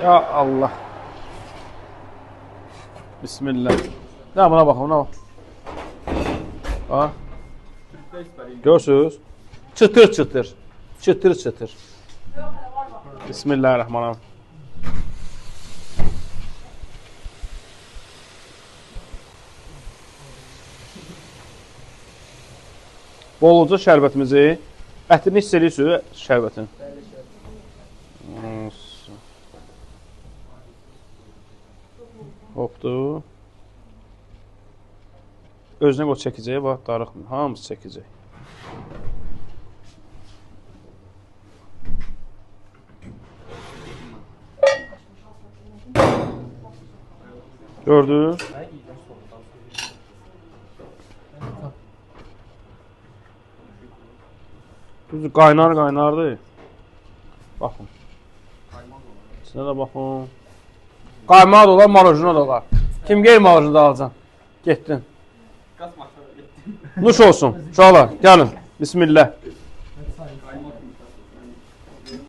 Ya Allah. Bismillah. Ne buna baxın, buna bax. Ha? Görürsünüz? Çıtır çıtır. Çıtır çıtır. Bismillahirrahmanirrahim. Bolca şərbətimizi, ətini hiss edirsiniz şərbətin. Hopdur. Özünə qoy çəkəcək, bax, darıxmır. Hamısı çəkəcək. Gördün? Düzdür, qaynardır. Baxın. İçinə də baxın. Qaymaq da olar, marojina da olar. Kim qeyri marojina da alacaksın? Getdin. Nuş olsun. Uşaqlar, gəlin. Bismillah.